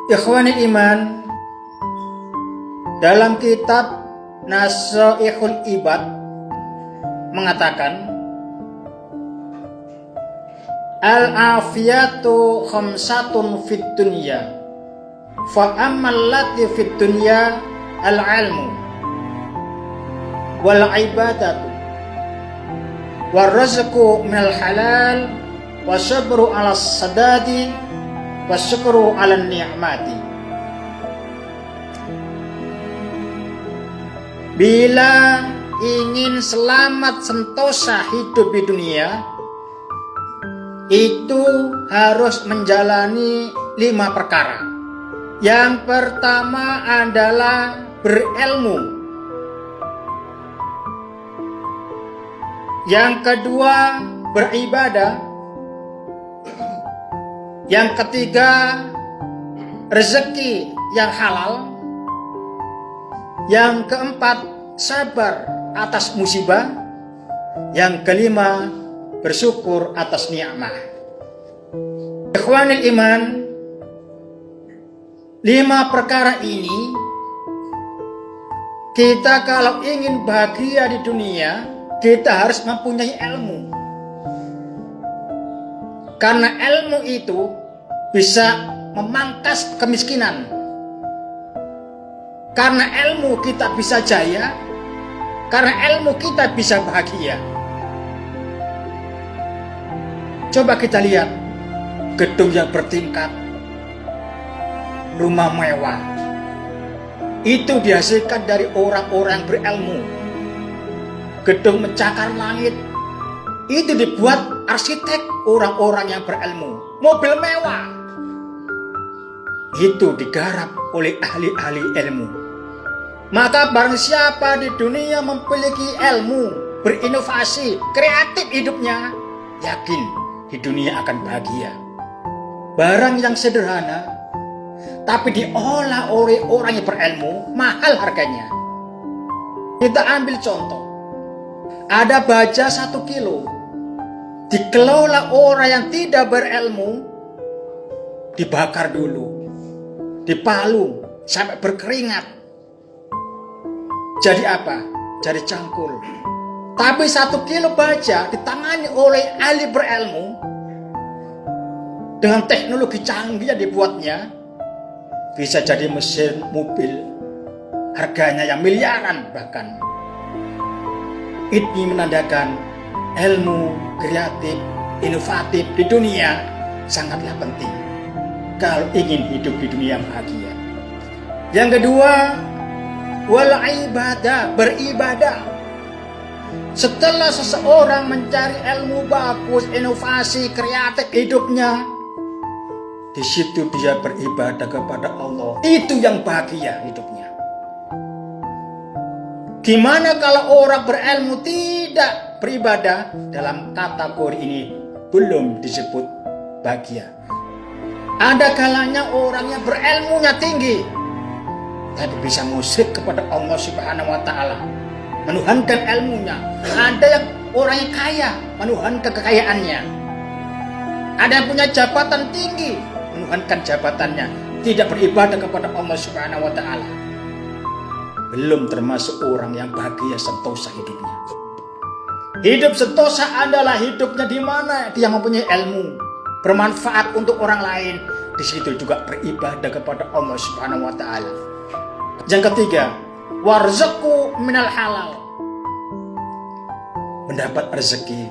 Ikhwanil iman, dalam kitab Nasaihul Ibad mengatakan al-afiyatu khamsatun fid dunya fa ammal lati fid dunya al-ilmu wal ibadatu war rizqu minal halal wa sabru ala sadadi wa syukru ala ni'mati. Bila ingin selamat sentosa hidup di dunia, itu harus menjalani 5 perkara. Yang pertama adalah berilmu. Yang kedua beribadah. Yang ketiga rezeki yang halal. Yang keempat sabar atas musibah. Yang kelima bersyukur atas nikmat. Ikhwanil iman, 5 perkara ini kita kalau ingin bahagia di dunia, kita harus mempunyai ilmu. Karena ilmu itu bisa memangkas kemiskinan. Karena ilmu kita bisa jaya, karena ilmu kita bisa bahagia. Coba kita lihat gedung yang bertingkat, rumah mewah. Itu dihasilkan dari orang-orang yang berilmu. Gedung mencakar langit, itu dibuat arsitek orang-orang yang berilmu. Mobil mewah, itu digarap oleh ahli-ahli ilmu. Maka barang siapa di dunia memiliki ilmu, berinovasi, kreatif hidupnya, yakin di dunia akan bahagia. Barang yang sederhana, tapi diolah oleh orang yang berilmu, mahal harganya. Kita ambil contoh, ada baja 1 kilo, dikelola orang yang tidak berilmu, dibakar dulu, dipalung sampai berkeringat. Jadi apa? Jadi cangkul. Tapi 1 kilo baja ditangani oleh ahli berilmu, dengan teknologi canggih yang dibuatnya, bisa jadi mesin mobil, harganya yang miliaran bahkan. Ini menandakan ilmu, kreatif, inovatif di dunia sangatlah penting kalau ingin hidup di dunia bahagia. Yang kedua, wal ibadah, beribadah. Setelah seseorang mencari ilmu bagus, inovasi, kreatif hidupnya, di situ dia beribadah kepada Allah. Itu yang bahagia hidupnya. Gimana kalau orang berilmu tidak beribadah? Dalam kategori ini belum disebut bahagia. Ada kalanya orang yang berilmunya tinggi, tapi bisa musyrik kepada Allah Subhanahu wa Ta'ala, menuhankan ilmunya. Ada yang orang yang kaya, menuhankan kekayaannya. Ada yang punya jabatan tinggi, menuhankan jabatannya, tidak beribadah kepada Allah Subhanahu wa Ta'ala. Belum termasuk orang yang bahagia sentosa hidupnya. Hidup sentosa adalah hidupnya di mana dia mempunyai ilmu, bermanfaat untuk orang lain. Di situ juga beribadah kepada Allah Subhanahu wa Ta'ala. Yang ketiga, warzaqu minal halal. Mendapat rezeki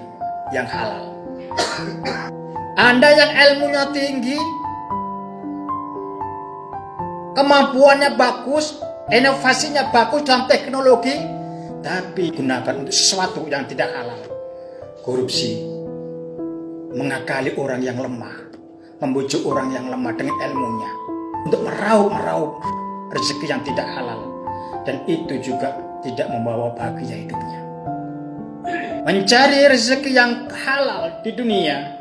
yang halal. Anda yang ilmunya tinggi, kemampuannya bagus, inovasinya bagus dalam teknologi, tapi gunakan untuk sesuatu yang tidak halal. Korupsi, mengakali orang yang lemah, membujuk orang yang lemah dengan ilmunya untuk meraup rezeki yang tidak halal, dan itu juga tidak membawa bahagia hidupnya. Mencari rezeki yang halal di dunia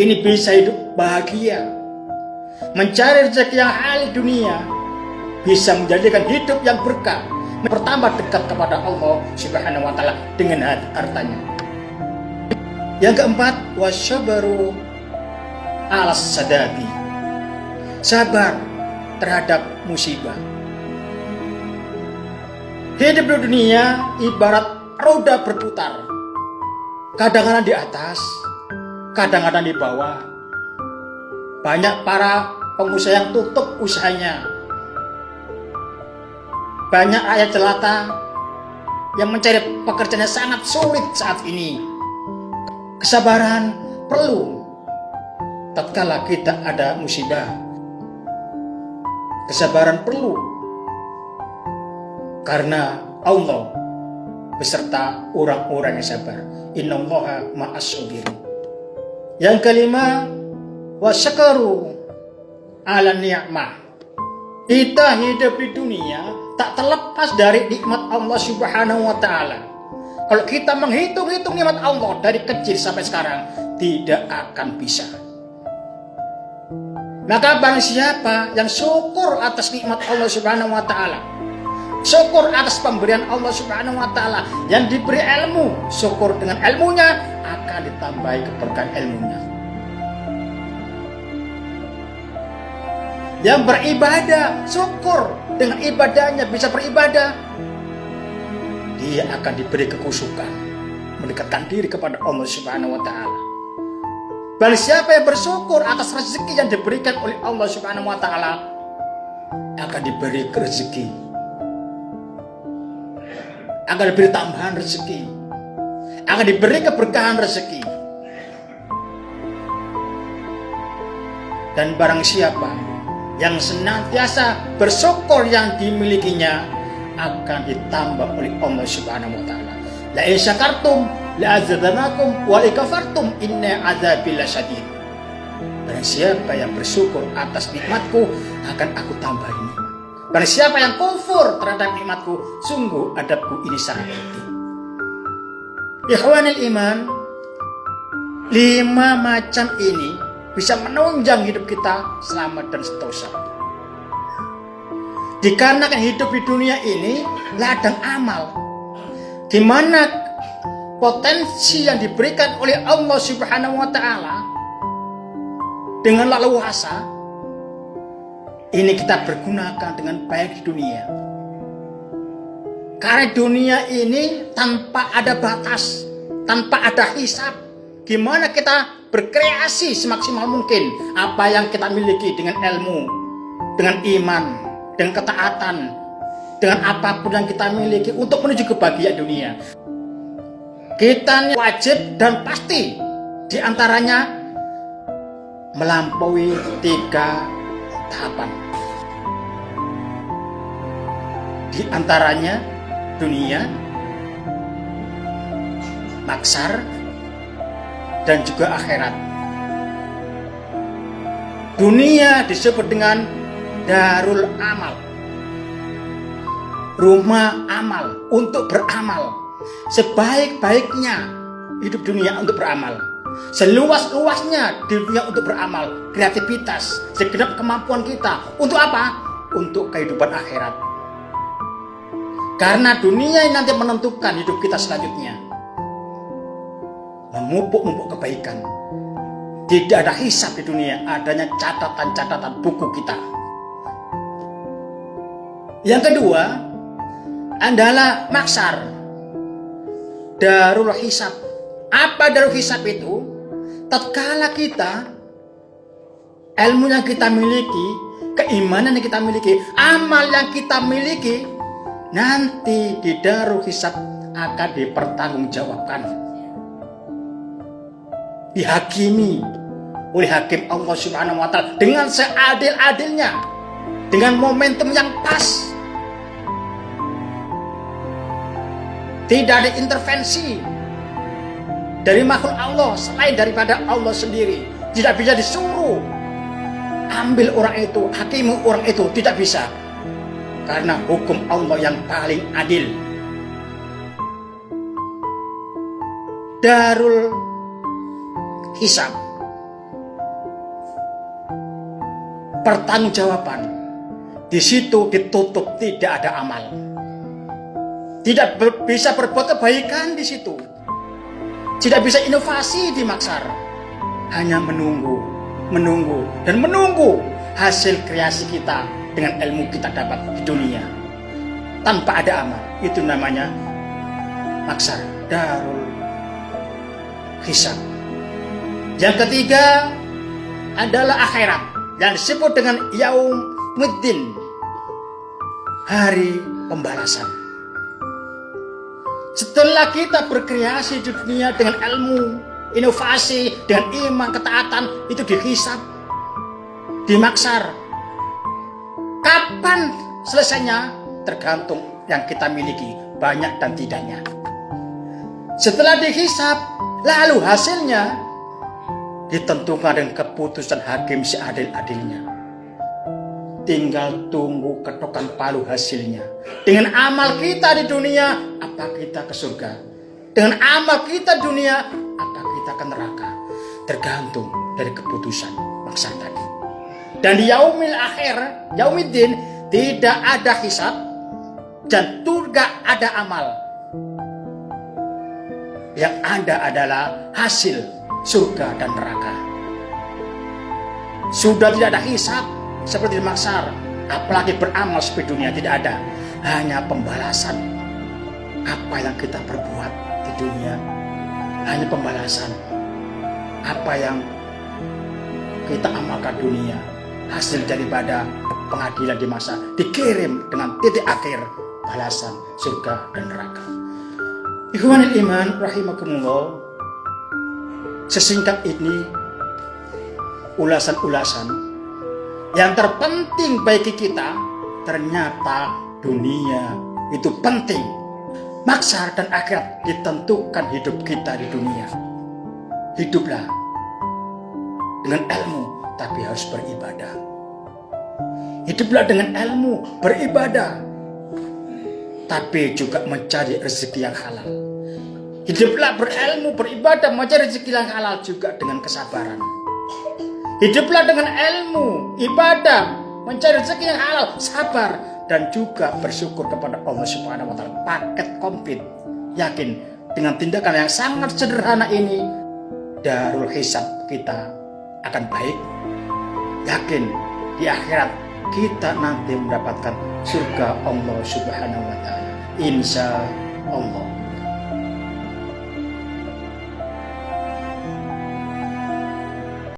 ini bisa hidup bahagia. Mencari rezeki yang halal di dunia bisa menjadikan hidup yang berkah, bertambah dekat kepada Allah Subhanahu wa Ta'ala dengan hartanya. Yang keempat, wasyabaru alas sadati. Sabar terhadap musibah. Hidup di dunia ibarat roda berputar. Kadang-kadang di atas, kadang-kadang di bawah. Banyak para pengusaha yang tutup usahanya. Banyak rakyat jelata yang mencari pekerjaannya sangat sulit saat ini. Kesabaran perlu tatkala kita ada musibah. Kesabaran perlu karena Allah beserta orang-orang yang sabar. Innallaha ma'as-sabirin. Yang kelima, wasyakaru ala ni'mah. Kita hidup di dunia tak terlepas dari nikmat Allah Subhanahu wa taala. Kalau kita menghitung-hitung nikmat Allah dari kecil sampai sekarang, tidak akan bisa. Maka barang siapa yang syukur atas nikmat Allah Subhanahu wa taala, syukur atas pemberian Allah Subhanahu wa taala, yang diberi ilmu, syukur dengan ilmunya akan ditambahi keberkahan ilmunya. Yang beribadah, syukur dengan ibadahnya bisa beribadah, dia akan diberi kekusukan, mendekatkan diri kepada Allah Subhanahu wa taala. Barang siapa yang bersyukur atas rezeki yang diberikan oleh Allah Subhanahu wa taala, akan diberi rezeki, akan diberi tambahan rezeki, akan diberi keberkahan rezeki. Dan barang siapa yang senantiasa bersyukur yang dimilikinya, akan ditambah oleh Allah Subhanahu wa taala. La in syakartum la azidanakum wa in kafartum inna adzabi lasyadid. Barang siapa yang bersyukur atas nikmatku, akan aku tambahi nikmat. Barang siapa yang kufur terhadap nikmatku, sungguh adabku ini sangat pedih. Ikhwanil iman, 5 macam ini bisa menunjang hidup kita selamat dan sentosa. Dikarenakan hidup di dunia ini ladang amal, di mana potensi yang diberikan oleh Allah Subhanahu wa taala dengan leluasa ini kita pergunakan dengan baik di dunia. Karena dunia ini tanpa ada batas, tanpa ada hisab, gimana kita berkreasi semaksimal mungkin apa yang kita miliki dengan ilmu, dengan iman, dengan ketaatan, dengan apapun yang kita miliki untuk menuju kebahagiaan dunia. Kita wajib dan pasti diantaranya melampaui 3 tahapan. Di antaranya dunia, maksar, dan juga akhirat. Dunia disebut dengan darul amal, rumah amal, untuk beramal. Sebaik-baiknya hidup dunia untuk beramal, seluas-luasnya di dunia untuk beramal, kreativitas, segenap kemampuan kita. Untuk apa? Untuk kehidupan akhirat. Karena dunia yang nanti menentukan hidup kita selanjutnya. Memupuk kebaikan. Tidak ada hisab di dunia, adanya catatan-catatan buku kita. Yang kedua adalah maksar, darul hisab. Apa darul hisab itu? Tatkala kita, ilmu yang kita miliki, keimanan yang kita miliki, amal yang kita miliki, nanti di darul hisab akan dipertanggungjawabkan, dihakimi oleh hakim Allah Subhanahu wa taala dengan seadil-adilnya, dengan momentum yang pas. Tidak ada intervensi dari makhluk Allah selain daripada Allah sendiri. Tidak bisa disuruh ambil orang itu, hakimi orang itu, tidak bisa. Karena hukum Allah yang paling adil. Darul hisab, pertanggungjawaban. Di situ ditutup, tidak ada amal. Tidak bisa berbuat kebaikan di situ. Tidak bisa inovasi di maksar. Hanya menunggu, dan menunggu hasil kreasi kita dengan ilmu kita dapat di dunia tanpa ada amal. Itu namanya maksar, darul hisab. Yang ketiga adalah akhirat yang disebut dengan yaumuddin, hari pembalasan. Setelah kita berkreasi di dunia dengan ilmu, inovasi, dengan iman, ketaatan, itu dihisab, dimaksar. Kapan selesainya? Tergantung yang kita miliki, banyak dan tidaknya. Setelah dihisab, lalu hasilnya ditentukan dengan keputusan hakim seadil-adilnya. Tinggal tunggu ketokan palu hasilnya. Dengan amal kita di dunia, apa kita ke surga? Dengan amal kita di dunia, apa kita ke neraka? Tergantung dari keputusan maksar tadi. Dan di yaumil akhir, yaumiddin, tidak ada hisab dan juga ada amal. Yang ada adalah hasil surga dan neraka. Sudah tidak ada hisab seperti di maksar, apalagi beramal seperti dunia, tidak ada. Hanya pembalasan apa yang kita perbuat di dunia. Hanya pembalasan apa yang kita amalkan dunia. Hasil daripada pengadilan di masa dikirim dengan titik akhir balasan surga dan neraka. Ikhwanul iman rahimakumullah. Sesingkat ini ulasan-ulasan yang terpenting bagi kita. Ternyata dunia itu penting. Maksar dan akhirat ditentukan hidup kita di dunia. Hiduplah dengan ilmu, tapi harus beribadah. Hiduplah dengan ilmu, beribadah, tapi juga mencari rezeki yang halal. Hiduplah berilmu, beribadah, mencari rezeki yang halal juga dengan kesabaran. Hiduplah dengan ilmu, ibadah, mencari rezeki yang halal, sabar, dan juga bersyukur kepada Allah Subhanahu wa Ta'ala. Paket komplit. Yakin dengan tindakan yang sangat sederhana ini, darul hisab kita akan baik. Yakin di akhirat kita nanti mendapatkan surga Allah Subhanahu wa Ta'ala. Insya Allah.